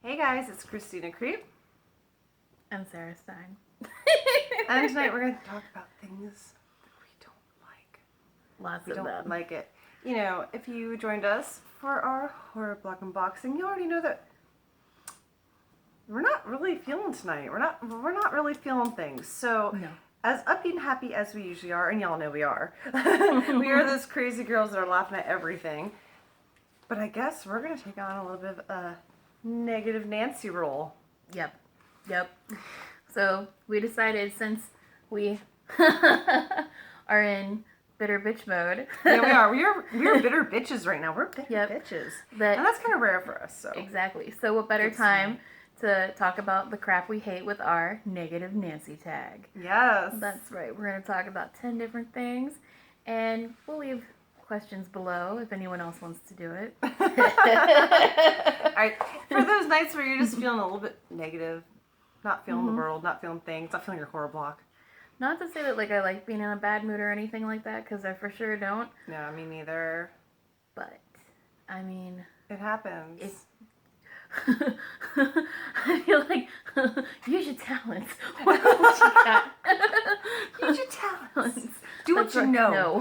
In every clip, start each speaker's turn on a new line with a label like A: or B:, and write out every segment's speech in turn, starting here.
A: Hey guys, it's Christina Creep.
B: I'm Sarah Stein.
A: And tonight we're going to talk about things that we don't like.
B: Lots
A: We
B: of
A: don't
B: them.
A: like it. You know, if you joined us for our horror block unboxing, you already know that we're not really feeling tonight. We're not really feeling things. So
B: No.
A: as upbeat and happy as we usually are, and y'all know we are, we are those crazy girls that are laughing at everything. But I guess we're going to take on a little bit of a negative Nancy role.
B: Yep. So we decided since we are in bitter bitch mode.
A: Yeah, we are. We're bitter bitches right now. We're bitter bitches. And that's kind of rare for us. So
B: Exactly. So what better time to talk about the crap we hate with our negative Nancy tag.
A: Yes.
B: That's right. We're going to talk about 10 different things. And we'll leave questions below if anyone else wants to do it.
A: All right. For those nights where you're just feeling a little bit negative, not feeling the world, not feeling things, not feeling your horror block.
B: Not to say that I like being in a bad mood or anything like that, because I for sure don't.
A: No, me neither.
B: But I mean,
A: it happens.
B: I feel like use your talents. What else you got?
A: Use your talents. Do what you know.
B: No.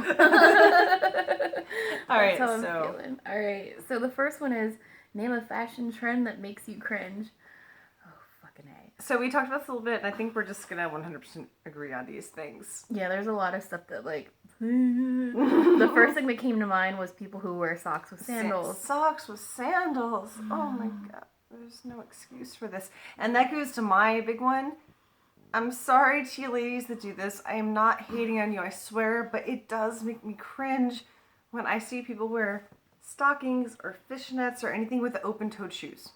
A: All right.
B: That's how I'm feeling. All right. So the first one is name a fashion trend that makes you cringe.
A: So we talked about this a little bit, and I think we're just gonna 100% agree on these things.
B: Yeah, there's a lot of stuff that the first thing that came to mind was people who wear socks with sandals.
A: Socks with sandals. Oh my god, there's no excuse for this. And that goes to my big one. I'm sorry to you ladies that do this. I am not hating on you, I swear, but it does make me cringe when I see people wear stockings or fishnets or anything with open-toed shoes.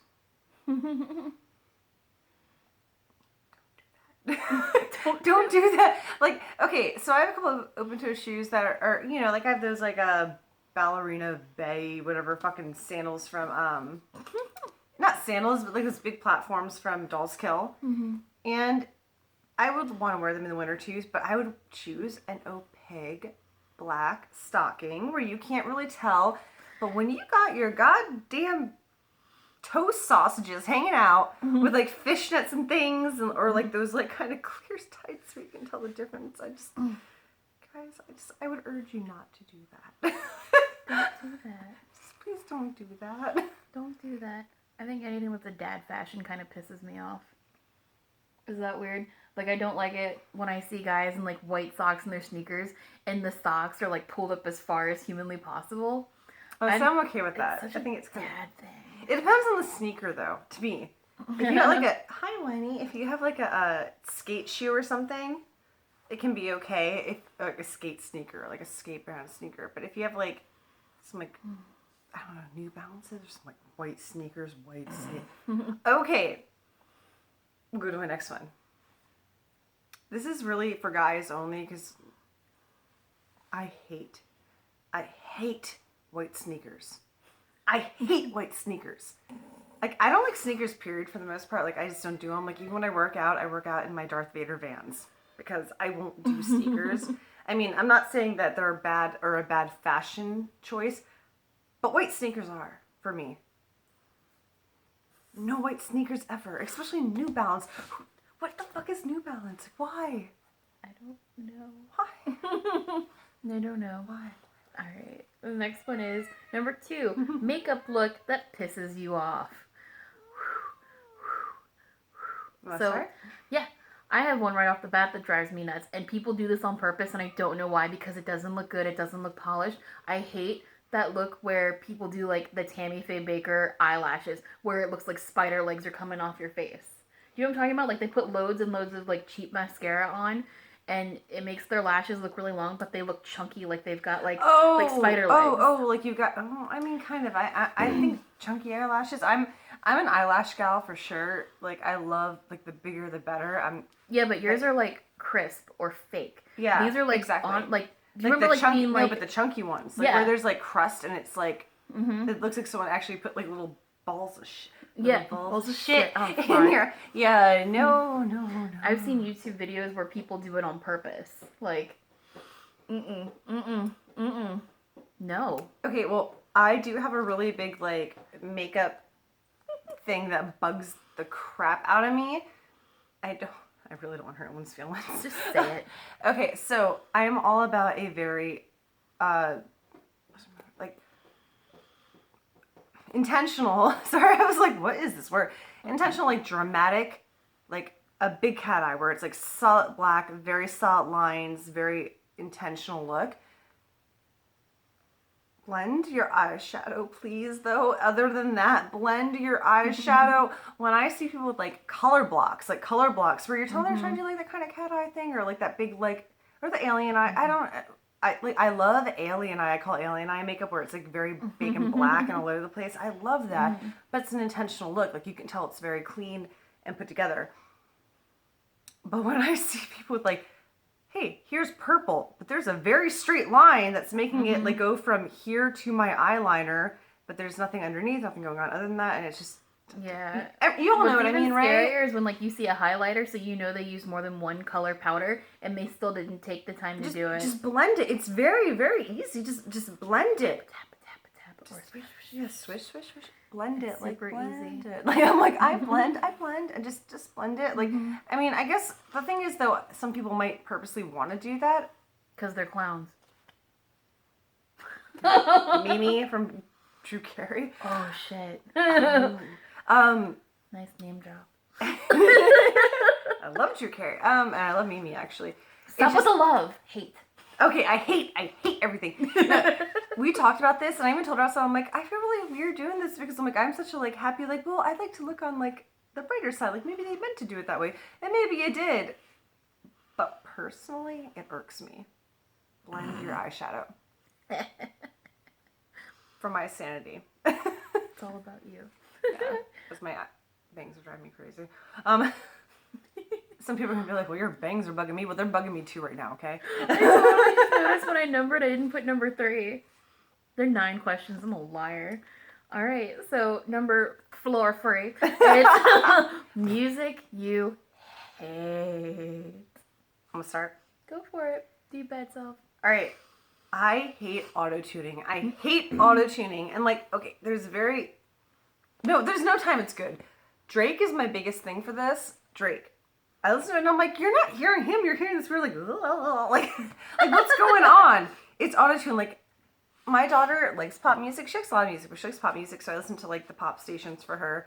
A: Don't do that. Like, okay, so I have a couple of open-toed shoes that are, you know, like I have those like ballerina bay whatever fucking sandals from not sandals, but like those big platforms from Dolls Kill. And I would want to wear them in the winter too, but I would choose an opaque black stocking where you can't really tell. But when you got your goddamn toast sausages hanging out with like fishnets and things, or like those like kind of clear tights where you can tell the difference. Guys, I would urge you not to do that.
B: Don't do that.
A: Just please don't do that.
B: Don't do that. I think anything with the dad fashion kind of pisses me off. Is that weird? Like, I don't like it when I see guys in like white socks and their sneakers, and the socks are like pulled up as far as humanly possible.
A: So I'm okay with that.
B: I think it's kind of bad thing.
A: It depends on the sneaker, though, to me. If you got like hi Winnie, if you have like a skate shoe or something, it can be okay. If like a skate sneaker, like a skate brand sneaker. But if you have like some like, I don't know, New Balances or some like white sneakers, okay. We'll go to my next one. This is really for guys only because I hate white sneakers. I hate white sneakers. Like, I don't like sneakers, period, for the most part. Like, I just don't do them. Like, even when I work out in my Darth Vader Vans because I won't do sneakers. I mean, I'm not saying that they're bad or a bad fashion choice, but white sneakers are, for me. No white sneakers ever, especially New Balance. What the fuck is New Balance? Why?
B: I don't know.
A: Why?
B: I don't know.
A: Why?
B: All right. The next one is number 2. Makeup look that pisses you off. Yeah, I have one right off the bat that drives me nuts, and people do this on purpose, and I don't know why, because it doesn't look good. It doesn't look polished. I hate that look where people do like the Tammy Faye Baker eyelashes, where it looks like spider legs are coming off your face. You know what I'm talking about? Like, they put loads and loads of like cheap mascara on, and it makes their lashes look really long, but they look chunky, like they've got like spider legs.
A: Like you've got. Oh, I mean, kind of. I think chunky eyelashes. I'm an eyelash gal for sure. Like, I love like the bigger the better.
B: Yeah, but yours are like crisp or fake.
A: Yeah,
B: these are like
A: exactly.
B: on like. Do
A: like
B: you remember
A: the
B: like
A: chunky,
B: being like
A: no, but the chunky ones, like where there's like crust and it's like it looks like someone actually put like little balls of shit.
B: Balls of shit
A: in here. Yeah, no.
B: I've seen YouTube videos where people do it on purpose. Like, no.
A: Okay, well, I do have a really big like makeup thing that bugs the crap out of me. I really don't want to hurt anyone's feelings.
B: Just say it.
A: Okay, so I am all about a very, like, intentional. Sorry, I was like, what is this word? Intentional, like, dramatic, like a big cat eye where it's like solid black, very solid lines, very intentional look. Blend your eyeshadow, please, though. Other than that, blend your eyeshadow. When I see people with like color blocks where you're telling they're trying to do like that kind of cat eye thing, or like that big like, or the alien eye. I love alien eye. I call it alien eye makeup where it's like very big and black and all over the place. I love that, but it's an intentional look. Like you can tell it's very clean and put together. But when I see people with like, hey, here's purple, but there's a very straight line that's making it like go from here to my eyeliner, but there's nothing underneath, nothing going on other than that, and it's just,
B: yeah.
A: You all know what I mean, right?
B: Scarier is when like you see a highlighter, so you know they use more than one color powder, and they still didn't take the time to do it.
A: Just blend it. It's very, very easy. Just blend it.
B: Tap, or
A: swish. Yeah, swish. Blend it, like
B: super
A: blend
B: easy.
A: it. Like I'm like I blend, and just blend it. Like I mean, I guess the thing is though, some people might purposely want to do that
B: because they're clowns.
A: Mimi from Drew Carey.
B: Oh shit. Nice name drop.
A: I love Drew Carey. And I love Mimi actually.
B: Stop with the love. Hate.
A: Okay, I hate everything. No, we talked about this, and I even told Russell, I'm like, I feel really weird doing this because I'm like, I'm such a like happy, like, well, I'd like to look on like the brighter side. Like maybe they meant to do it that way, and maybe it did. But personally, it irks me. Blend your eyeshadow for my sanity.
B: It's all about you.
A: Yeah, because my bangs are driving me crazy. Some people are gonna be like, well, your bangs are bugging me. Well, they're bugging me too right now, okay?
B: I totally just noticed when I numbered, I didn't put number 3. They're 9 questions. I'm a liar. All right, so number floor free. It's music you hate.
A: I'm gonna start.
B: Go for it. Do your bad self.
A: All right. I hate auto-tuning. I hate auto-tuning. And like, okay, there's no time it's good. Drake is my biggest thing for this. Drake. I listen to it and I'm like, you're not hearing him, you're hearing this weird like what's going on? It's auto-tune. Like my daughter likes pop music. She likes a lot of music, but she likes pop music, so I listen to like the pop stations for her.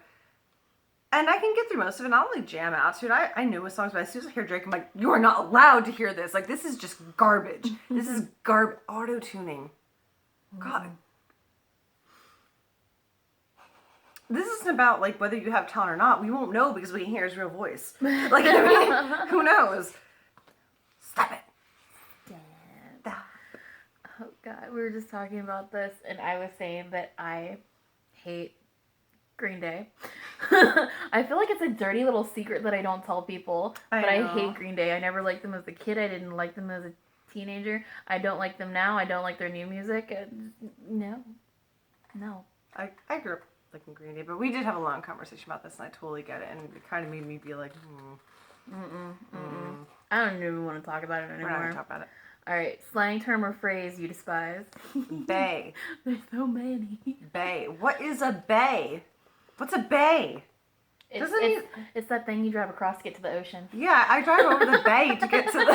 A: And I can get through most of it, and I'll like jam out to it. I know his songs, but as soon as I hear Drake, I'm like, you are not allowed to hear this. Like this is just garbage. This is auto-tuning. God. This isn't about like whether you have talent or not. We won't know because we can hear his real voice. Like I mean, who knows? Stop it.
B: Damn. Oh God, we were just talking about this, and I was saying that I hate Green Day. I feel like it's a dirty little secret that I don't tell people, but I hate Green Day. I never liked them as a kid. I didn't like them as a teenager. I don't like them now. I don't like their new music. No.
A: I grew up liking Green Day, but we did have a long conversation about this, and I totally get it, and it kind of made me be like,
B: I don't even want to talk about it anymore.
A: We're not gonna talk about it.
B: All right, slang term or phrase you despise.
A: Bae.
B: There's so many.
A: Bae. What is a bae? What's a bae?
B: It's that thing you drive across to get to the ocean.
A: Yeah, I drive over the bay to get to the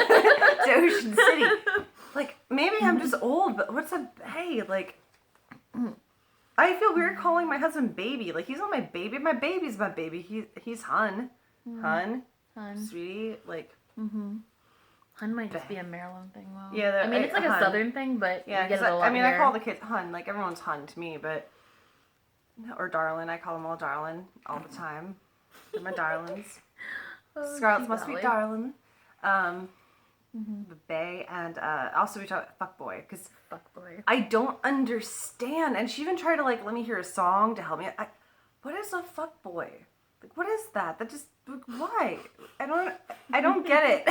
A: to Ocean City. Like, maybe I'm just old, but what's a bae? Like, I feel weird calling my husband baby. Like, he's not my baby. My baby's my baby. He's hun. Hun. Sweetie. Like.
B: Hun might just be a Maryland thing, though.
A: Yeah,
B: I mean, it's like
A: hun.
B: a Southern thing, but
A: yeah,
B: we get it a lot here.
A: I call the kids hun. Like, everyone's hun to me, but... Or darling. I call them all darling all the time. They're my darlings. Scarlett's my sweet darling. The bae, and also we talk fuckboy, because
B: Fuckboy.
A: I don't understand. And she even tried to, like, let me hear a song to help me. What is a fuckboy? Like, what is that? That just, like, why? I don't get it.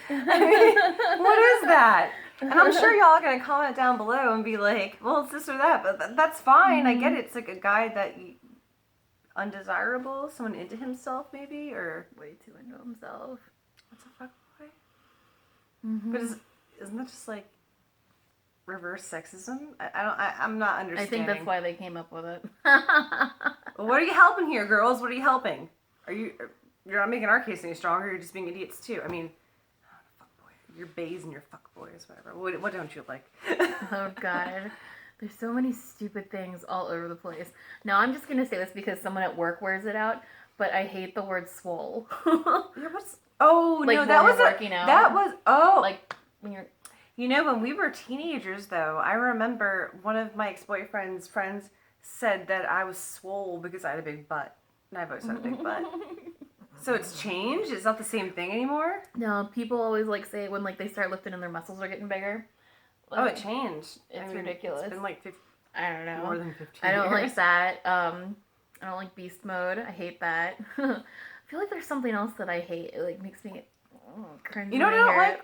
A: I mean, what is that? And I'm sure y'all are going to comment down below and be like, well, it's this or that, but that's fine. I get it. It's like a guy that undesirable, someone into himself maybe, or
B: Way too into himself.
A: what's a fuckboy? But isn't that just like reverse sexism? I'm not understanding.
B: I think that's why they came up with it.
A: What are you helping here, girls? What are you helping? You're not making our case any stronger. You're just being idiots too. I mean, fuck boy, you're bays and you're fuck boys, whatever. What don't you like?
B: Oh God. There's so many stupid things all over the place. Now I'm just gonna say this because someone at work wears it out, but I hate the word swole.
A: Yeah, what's? Oh
B: Like
A: no,
B: when
A: that
B: you're
A: was
B: working out.
A: That was
B: like when you're.
A: You know, when we were teenagers, though, I remember one of my ex-boyfriend's friends said that I was swole because I had a big butt, and I've always had a big butt. So it's changed. It's not the same thing anymore.
B: No, people always like say when like they start lifting and their muscles are getting bigger. Like,
A: Oh, it changed.
B: It's ridiculous.
A: It's been like 50,
B: I don't know.
A: more than 15
B: I don't
A: years.
B: like that. I don't like beast mode. I hate that. I feel like there's something else that I hate. It like makes me cringe.
A: You know what I
B: when
A: don't
B: hear
A: like?
B: it.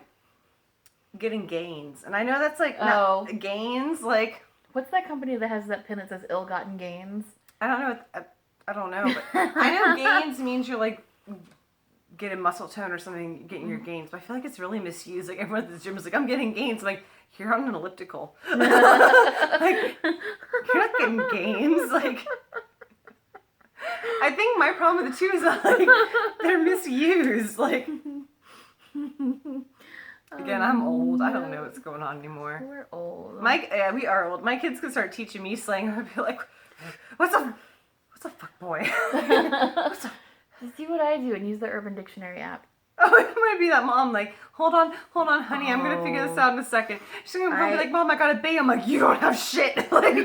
A: Getting gains. And I know that's like, gains, like...
B: What's that company that has that pin that says ill-gotten gains?
A: I don't know. I don't know, but I know gains means you're like getting muscle tone or something, getting your gains. But I feel like it's really misused. Like everyone at the gym is like, I'm getting gains. I'm like, you're on an elliptical. Like, you're not getting gains. Like, I think my problem with the two is that like they're misused. Like, again, I'm old. I don't know what's going on anymore.
B: We're old.
A: Yeah, we are old. My kids could start teaching me slang. I'd be like, what's a fuck boy? What's a...
B: Just do what I do and use the Urban Dictionary app.
A: Oh, it might be that mom, like, hold on, honey, I'm gonna figure this out in a second. She's gonna probably be like, Mom, I got a B. I'm like, you don't have shit. Like,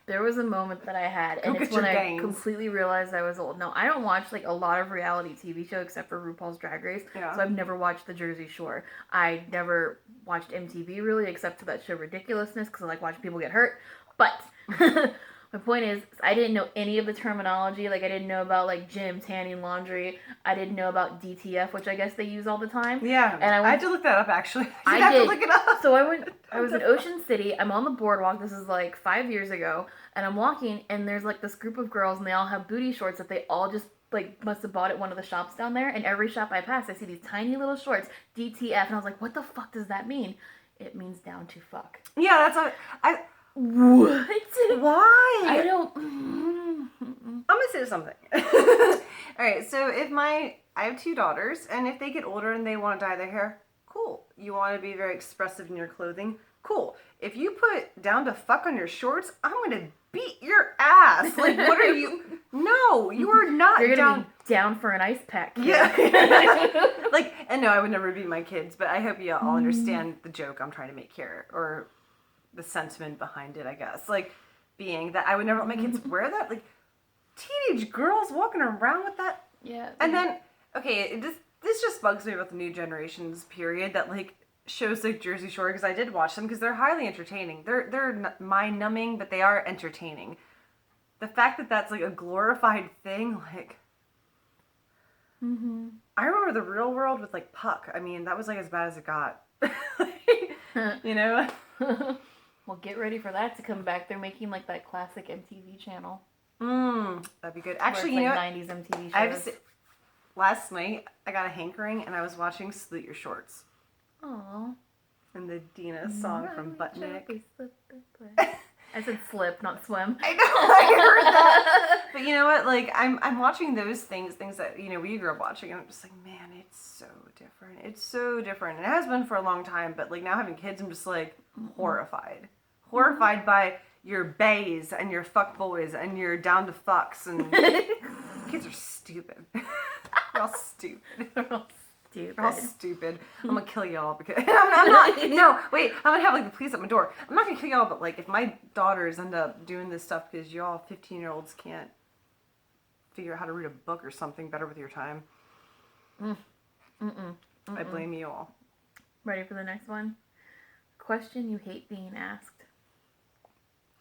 B: there was a moment that I had, and it's when I completely realized I was old. No, I don't watch like a lot of reality TV show except for RuPaul's Drag Race.
A: Yeah.
B: So I've never watched The Jersey Shore. I never watched MTV really, except for that show Ridiculousness, because I like watching people get hurt. But my point is, I didn't know any of the terminology. Like, I didn't know about, like, gym, tanning, laundry. I didn't know about DTF, which I guess they use all the time.
A: Yeah. And I had to look that up, actually. I
B: did.
A: To look it up.
B: So I was in Ocean City. I'm on the boardwalk. This is, like, 5 years ago. And I'm walking, and there's, like, this group of girls, and they all have booty shorts that they all just, like, must have bought at one of the shops down there. And every shop I pass, I see these tiny little shorts, DTF. And I was like, what the fuck does that mean? It means down to fuck.
A: Yeah, that's what
B: What?
A: Why?
B: I don't.
A: I'm gonna say something. All right, so I have 2 daughters, and if they get older and they want to dye their hair, cool. You want to be very expressive in your clothing, cool. If you put down to fuck on your shorts, I'm gonna beat your ass. Like, what are you? No, you are not.
B: You're gonna be down for an ice pack.
A: Yeah. Like, and no, I would never beat my kids, but I hope you all understand the joke I'm trying to make here, or the sentiment behind it, I guess. Like, being that I would never let my kids wear that. Like, teenage girls walking around with that.
B: Yeah.
A: And then, okay, this just bugs me about the new generations, period, that, like, shows like Jersey Shore, because I did watch them, because they're highly entertaining. They're mind-numbing, but they are entertaining. The fact that that's, like, a glorified thing, like...
B: Mm-hmm.
A: I remember the real world with, like, Puck. I mean, that was, like, as bad as it got. You know?
B: Well, get ready for that to come back. They're making, like, that classic MTV channel.
A: That'd be good. Actually,
B: you
A: know
B: know
A: what?
B: 90s MTV shows.
A: Last night, I got a hankering, and I was watching Salute Your Shorts.
B: Aww.
A: And the Dina song from Buttnick.
B: I said slip, not swim.
A: I know, I heard that. But you know what? Like, I'm watching those things that, you know, we grew up watching, and I'm just like, man, it's so different. It's so different. And it has been for a long time, but, like, now having kids, I'm just, like, horrified. Horrified by your bays and your fuck boys and your down to fucks, and kids are stupid. They're all stupid.
B: They're all stupid.
A: They're all stupid. I'm gonna kill y'all because I'm not. No, wait. I'm gonna have like the police at my door. I'm not gonna kill y'all, but like if my daughters end up doing this stuff because y'all 15-year-olds can't figure out how to read a book or something better with your time, I blame you all.
B: Ready for the next one? Question you hate being asked.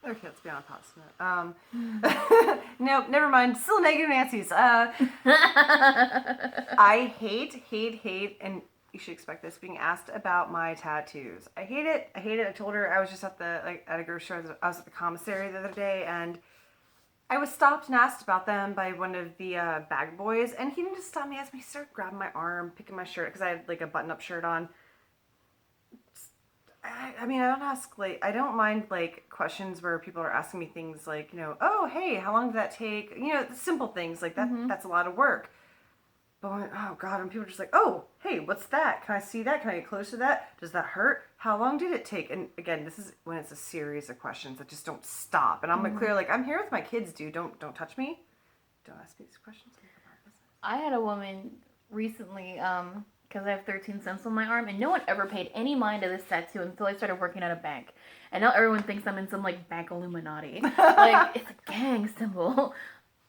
A: Okay, let's be on a positive. Nope, never mind. Still negative Nancy's. I hate, and you should expect this, being asked about my tattoos. I hate it. I told her I was just at a grocery store. I was at the commissary the other day, and I was stopped and asked about them by one of the bag boys, and he didn't just stop me, asked me. He started grabbing my arm, picking my shirt, because I had like a button-up shirt on. I mean, I don't mind like questions where people are asking me things like, oh, hey, how long did that take? Simple things like that.
B: Mm-hmm.
A: That's a lot of work. But oh God, when people are just like, oh, hey, what's that? Can I see that? Can I get close to that? Does that hurt? How long did it take? And again, this is when it's a series of questions that just don't stop. And I'm like, clear, like I'm here with my kids, dude. Don't touch me. Don't ask me these questions.
B: I had a woman recently, because I have 13 cents on my arm, and no one ever paid any mind to this tattoo until I started working at a bank. And now everyone thinks I'm in some, like, bank Illuminati. Like, it's a gang symbol.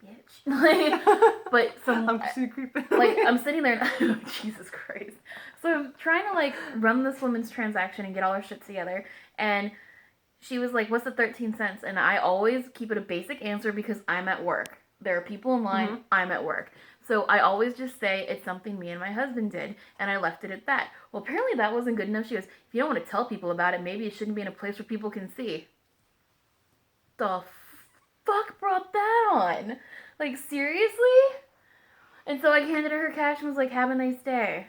B: Bitch. Like, but
A: I'm so creepy.
B: like, I'm sitting there and, Jesus Christ. So I'm trying to, like, run this woman's transaction and get all her shit together, and she was like, what's the 13 cents? And I always keep it a basic answer because I'm at work. There are people in line, I'm at work. So I always just say it's something me and my husband did, and I left it at that. Well, apparently that wasn't good enough. She goes, if you don't want to tell people about it, maybe it shouldn't be in a place where people can see. The fuck brought that on? Like, seriously? And so I handed her cash and was like, have a nice day.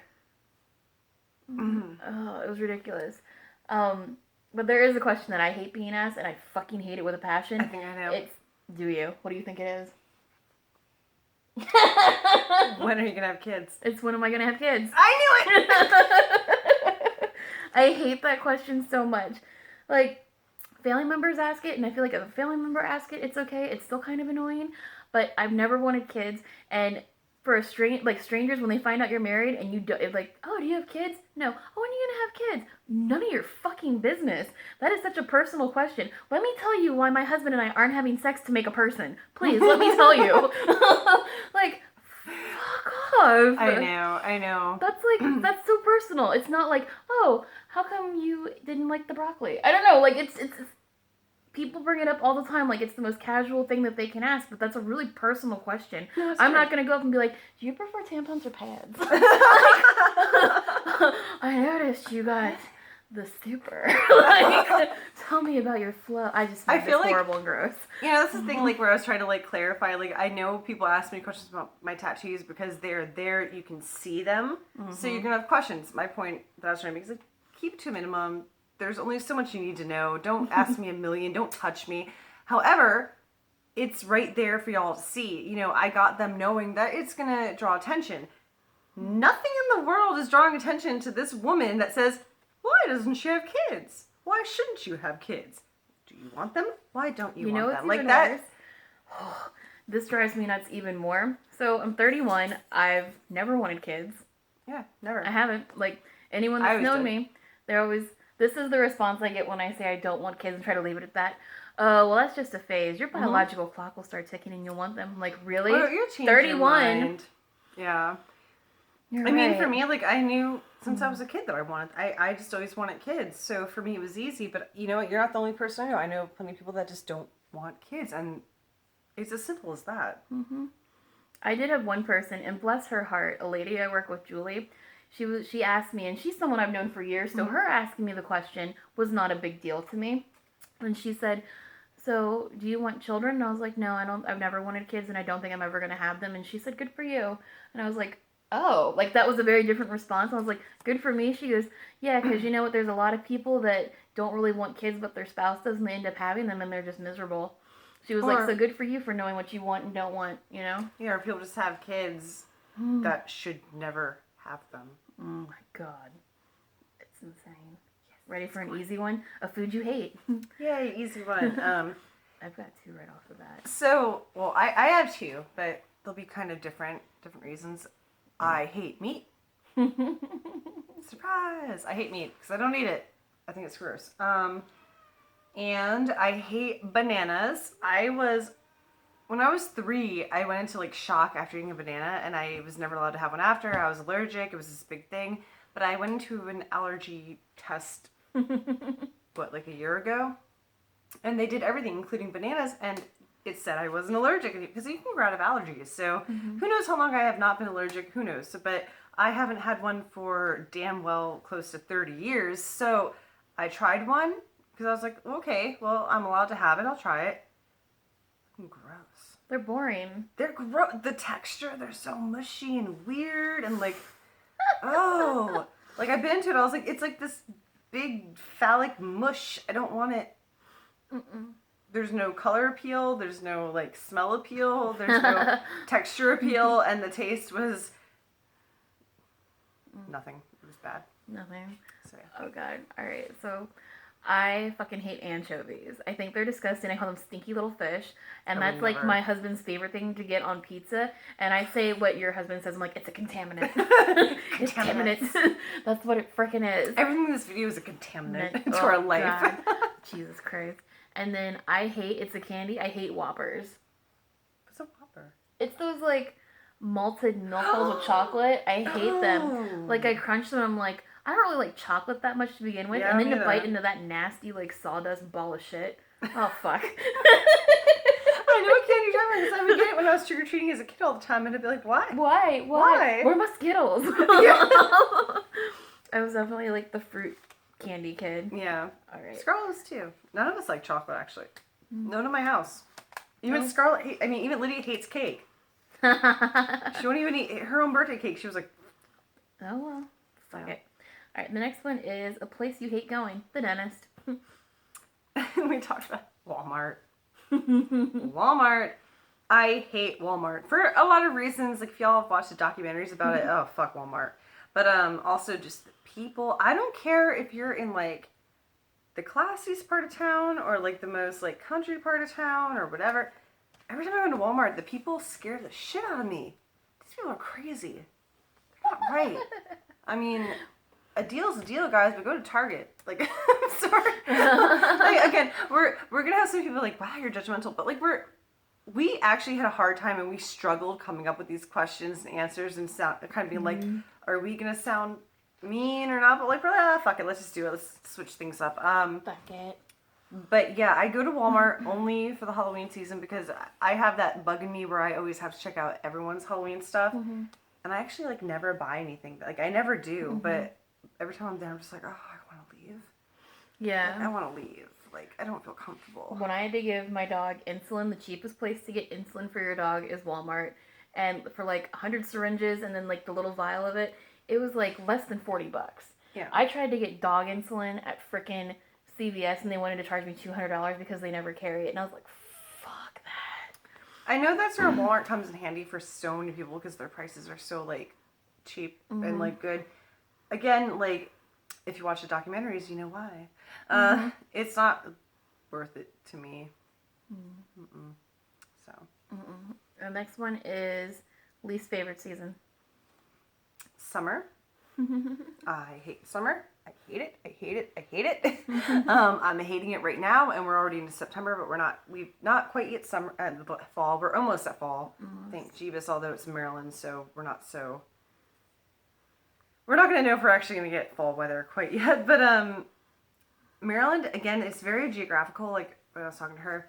B: Oh, it was ridiculous. But there is a question that I hate being asked, and I fucking hate it with a passion.
A: I think I know.
B: Do you? What do you think it is?
A: When are you gonna have kids?
B: It's when am I gonna have kids?
A: I knew it!
B: I hate that question so much. Like, family members ask it, and I feel like if a family member asks it, it's okay. It's still kind of annoying, but I've never wanted kids, and for strangers, when they find out you're married and you do, it's like, oh, do you have kids? No. Oh, when are you gonna have kids? None of your fucking business. That is such a personal question. Let me tell you why my husband and I aren't having sex to make a person. Please, let me tell you. Like, fuck off.
A: I know.
B: That's so personal. It's not like, oh, how come you didn't like the broccoli? I don't know. Like, it's people bring it up all the time like it's the most casual thing that they can ask, but that's a really personal question. No, I'm not going to go up and be like, do you prefer tampons or pads? I noticed you got the super. Like, tell me about your flow. I feel like horrible and gross.
A: That's the thing, like, where I was trying to, like, clarify. Like, I know people ask me questions about my tattoos because they're there, you can see them. So you're going to have questions. My point that I was trying to make is, like, keep it to a minimum. There's only so much you need to know. Don't ask me a million. Don't touch me. However, it's right there for y'all to see. I got them knowing that it's going to draw attention. Nothing in the world is drawing attention to this woman that says, why doesn't she have kids? Why shouldn't you have kids? Do you want them? Why don't you want them? Like that.
B: Oh, this drives me nuts even more. So I'm 31. I've never wanted kids.
A: Yeah, never.
B: I haven't. Like, anyone that's known me, they're always... This is the response I get when I say I don't want kids and try to leave it at that. Well, that's just a phase. Your biological clock will start ticking and you'll want them. Like, really?
A: Well, you're 31. Yeah. I mean, for me, like, I knew since I was a kid that I just always wanted kids. So for me, it was easy. But you know what? You're not the only person I know. I know plenty of people that just don't want kids. And it's as simple as that.
B: I did have one person, and bless her heart, a lady I work with, Julie. She asked me, and she's someone I've known for years, so her asking me the question was not a big deal to me. And she said, so do you want children? And I was like, no, I've never wanted kids, and I don't think I'm ever going to have them. And she said, good for you. And I was like, oh, like that was a very different response. I was like, good for me. She goes, yeah, because you know what, there's a lot of people that don't really want kids, but their spouse does, and they end up having them, and they're just miserable. She was like, so good for you for knowing what you want and don't want,
A: Yeah, or people just have kids that should never have them.
B: Oh my God. It's insane. Yes, ready for an easy one? A food you hate.
A: Yay, easy one.
B: I've got two right off the bat.
A: So, well, I have two, but they'll be kind of different reasons. I hate meat. Surprise! I hate meat because I don't eat it. I think it's gross. And I hate bananas. When I was 3, I went into like shock after eating a banana, and I was never allowed to have one after. I was allergic. It was this big thing. But I went into an allergy test, like a year ago? And they did everything, including bananas, and it said I wasn't allergic, because you can grow out of allergies. So who knows how long I have not been allergic? Who knows? So, but I haven't had one for damn well close to 30 years. So I tried one, because I was like, okay, well, I'm allowed to have it. I'll try it. Gross.
B: They're boring.
A: They're gross. The texture, they're so mushy and weird and like, oh. Like, I bit into it. I was like, it's like this big phallic mush. I don't want it.
B: Mm-mm.
A: There's no color appeal. There's no like smell appeal. There's no texture appeal, and the taste was nothing. It was bad.
B: Nothing.
A: So yeah.
B: Oh god. Alright, so I fucking hate anchovies. I think they're disgusting. I call them stinky little fish. And
A: I would
B: that's like
A: never.
B: my husband's favorite thing to get on pizza. And I say what your husband says. I'm like, it's a contaminant. It's contaminant. That's what it freaking is.
A: Everything in this video is a contaminant to
B: Oh,
A: our life.
B: God. Jesus Christ. And then it's a candy. I hate Whoppers.
A: What's a Whopper?
B: It's those like malted milk balls with chocolate. I hate them. Like I crunch them. I'm like, I don't really like chocolate that much to begin with,
A: Yeah,
B: and then
A: me
B: to bite
A: neither.
B: into that nasty like sawdust ball of shit. Oh fuck.
A: I know what candy you're talking about because I would get it when I was trick or treating as a kid all the time, and I'd be like, "Why?
B: Why?
A: Why?
B: Where are my Skittles?
A: Yeah.
B: I was definitely like the fruit candy kid.
A: Yeah,
B: All
A: Scarlett is too. None of us like chocolate actually.
B: Mm.
A: None in my house. Even
B: No.
A: Scarlett. I mean, even Lydia hates cake.
B: right.
A: She won't even eat her own birthday cake. She was like,
B: Oh well. Fuck
A: Yeah.
B: it. All right. The next one is a place you hate going. The dentist.
A: we talked about Walmart. Walmart. I hate Walmart for a lot of reasons. Like if y'all have watched the documentaries about it, oh fuck Walmart. But also just the people. I don't care if you're in like the classiest part of town or like the most like country part of town or whatever. Every time I go to Walmart, the people scare the shit out of me. These people are crazy. They're not right. I mean, a deal's a deal, guys, but go to Target. Like, I'm sorry. Like, again, we're gonna have some people like, wow, you're judgmental, but like we actually had a hard time and we struggled coming up with these questions and answers and kind of being like, are we gonna sound mean or not? But like, fuck it, let's just do it. Let's switch things up.
B: Fuck it.
A: But yeah, I go to Walmart only for the Halloween season because I have that bug in me where I always have to check out everyone's Halloween stuff.
B: Mm-hmm.
A: And I actually like never buy anything. Like I never do, but every time I'm there, I'm just like, oh, I want to leave.
B: Yeah.
A: Like, I want to leave. Like I don't feel comfortable.
B: When I had to give my dog insulin, the cheapest place to get insulin for your dog is Walmart. And for like 100 syringes and then like the little vial of it, it was like less than $40.
A: Yeah.
B: I tried to get dog insulin at frickin' CVS and they wanted to charge me $200 because they never carry it. And I was like, fuck that.
A: I know that's where Walmart comes in handy for so many people because their prices are so like cheap and like good. Again, like if you watch the documentaries, you know why. It's not worth it to me. So
B: The next one is least favorite season.
A: summer. I hate summer. I hate it. I hate it. I hate it. I'm hating it right now, and we're already into September, but we've not quite yet summer fall. We're almost at fall. Thank Jeebus, although it's Maryland, so we're not going to know if we're actually going to get fall weather quite yet. But Maryland, again, it's very geographical. Like when I was talking to her,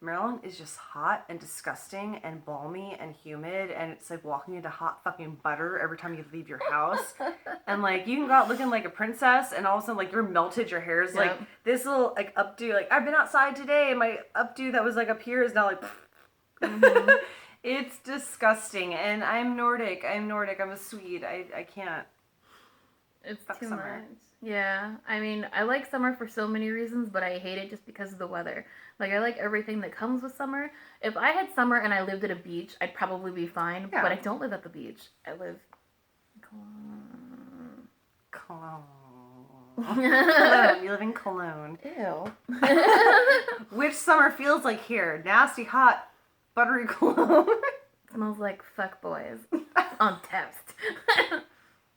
A: Maryland is just hot and disgusting and balmy and humid, and it's like walking into hot fucking butter every time you leave your house. And like you can go out looking like a princess, and all of a sudden like you're melted, your hair's like this little like updo. Like I've been outside today, and my updo that was like up here is now like. It's disgusting, and I'm Nordic. I'm a Swede. I can't.
B: It's
A: Fuck
B: too
A: summer.
B: much. Yeah, I mean, I like summer for so many reasons, but I hate it just because of the weather. Like, I like everything that comes with summer. If I had summer and I lived at a beach, I'd probably be fine,
A: Yeah.
B: but I don't live at the beach. I live
A: Cologne. Cologne. You live in Cologne.
B: Ew.
A: Which summer feels like here? Nasty, hot, buttery Cologne.
B: Smells like fuck boys on toast.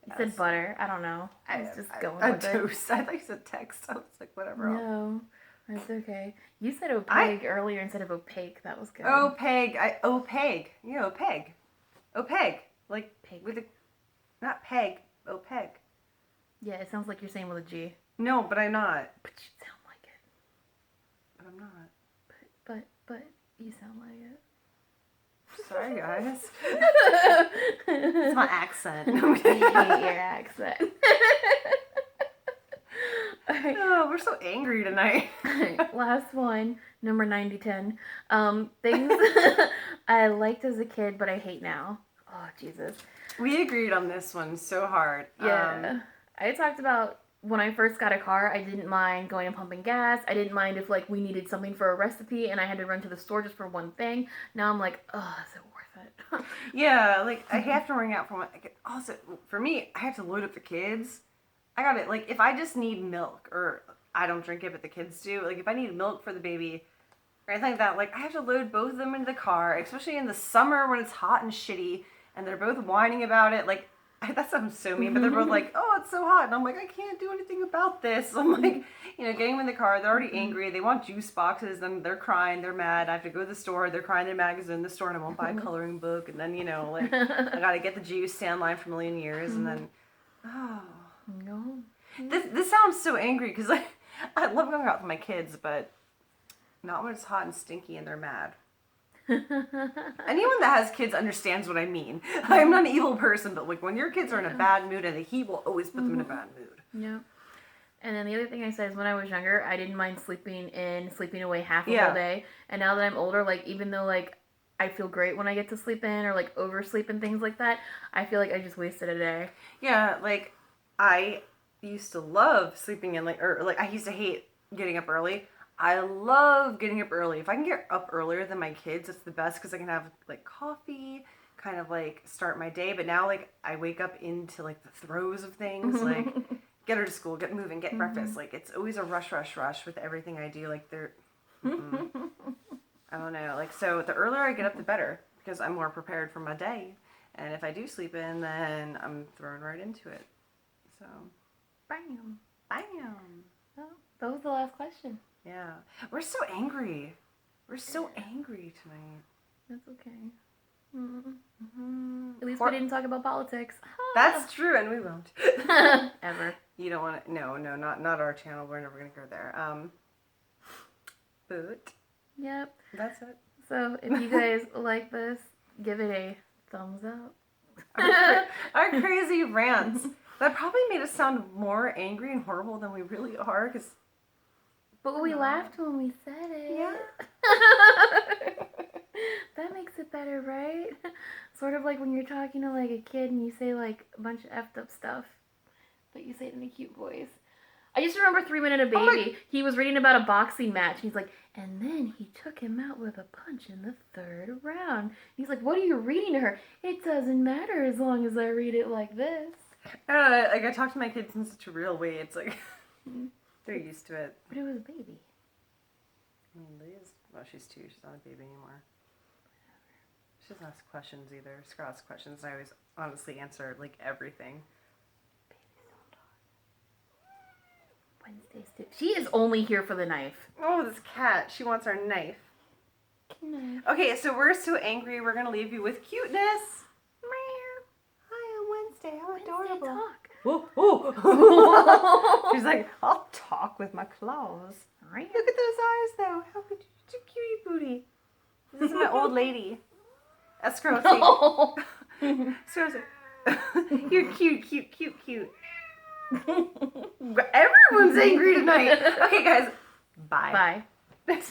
B: You said butter. I don't know. I was just going with it.
A: Toast. I thought you said text. I was like, whatever.
B: No, that's okay. You said opaque earlier instead of opaque. That was good.
A: Opaque. Opaque. You know, opaque. Opaque. Like,
B: Peg.
A: with a, not peg, opaque.
B: Yeah, it sounds like you're saying with a G.
A: No, but I'm not.
B: But you sound like it.
A: But I'm not.
B: But you sound like it.
A: Sorry, guys. It's my accent.
B: I hate your accent. Alright.
A: Oh, we're so angry tonight.
B: Last one, number 9010. Things I liked as a kid, but I hate now. Oh, Jesus.
A: We agreed on this one so hard.
B: Yeah. I talked about when I first got a car, I didn't mind going and pumping gas. I didn't mind if like we needed something for a recipe and I had to run to the store just for one thing. Now I'm like, oh, is it worth it?
A: Yeah, like I have to ring out for one. Also, for me, I have to load up the kids. I got it. Like if I just need milk, or I don't drink it, but the kids do. Like if I need milk for the baby, or anything like that, like I have to load both of them into the car, especially in the summer when it's hot and shitty, and they're both whining about it. Like that sounds so mean, but they're both like, "Oh, it's so hot," and I'm like, "I can't do anything about this." I'm like, getting them in the car. They're already angry. They want juice boxes. Then they're crying. They're mad. I have to go to the store. They're crying. Their magazine in the store, and I won't buy a coloring book. And then like I gotta get the juice, stand in line for a million years, and then oh
B: No.
A: this sounds so angry because I love going out with my kids, but not when it's hot and stinky and they're mad. Anyone that has kids understands what I mean. I'm not an evil person, but like when your kids are in a bad mood, and the heat will always put them in a bad mood.
B: Yeah. And then the other thing I said is when I was younger, I didn't mind sleeping away half a whole day. And now that I'm older, like even though like I feel great when I get to sleep in or like oversleep and things like that, I feel like I just wasted a day.
A: Yeah, like I used to love sleeping in or I used to hate getting up early. I love getting up early. If I can get up earlier than my kids, it's the best because I can have like coffee, kind of like start my day. But now like I wake up into like the throes of things, like get her to school, get moving, get breakfast. Like it's always a rush with everything I do. Like I don't know. Like so the earlier I get up, the better because I'm more prepared for my day. And if I do sleep in, then I'm thrown right into it. So,
B: Bam.
A: bam.
B: Oh, that was the last question.
A: Yeah. We're so angry. We're so angry tonight.
B: That's okay. Mm-hmm. At least we didn't talk about politics.
A: That's true, and we won't.
B: Ever.
A: You don't want to... No, not our channel. We're never going to go there. But...
B: Yep.
A: That's it.
B: So, if you guys like this, give it a thumbs up.
A: Our crazy rants. That probably made us sound more angry and horrible than we really are, because...
B: But we laughed when we said it.
A: Yeah.
B: That makes it better, right? Sort of like when you're talking to like a kid and you say like a bunch of effed up stuff, but you say it in a cute voice. I just remember 3 Minute a Baby. He was reading about a boxing match. And he's like, and then he took him out with a punch in the 3rd round. He's like, what are you reading to her? It doesn't matter as long as I read it like this.
A: Like I talk to my kids in such a real way. It's like... They're used to it.
B: But it was a baby.
A: I mean, Liz, well, she's 2. She's not a baby anymore. She doesn't ask questions either. Scott asks questions. I always honestly answer, like, everything.
B: Babies don't talk. Wednesday's too. She is only here for the knife.
A: Oh, this cat. She wants our knife.
B: Knife.
A: Okay, so we're so angry. We're going to leave you with cuteness. Hi, I'm Wednesday. How adorable.
B: Talk.
A: Oh. She's like, I'll talk with my claws.
B: Right.
A: Look at those eyes, though. How could you? Such a cutie booty. This is my old lady. Escrow.
B: No.
A: You're cute. Everyone's angry tonight. Okay, guys. Bye.
B: Bye.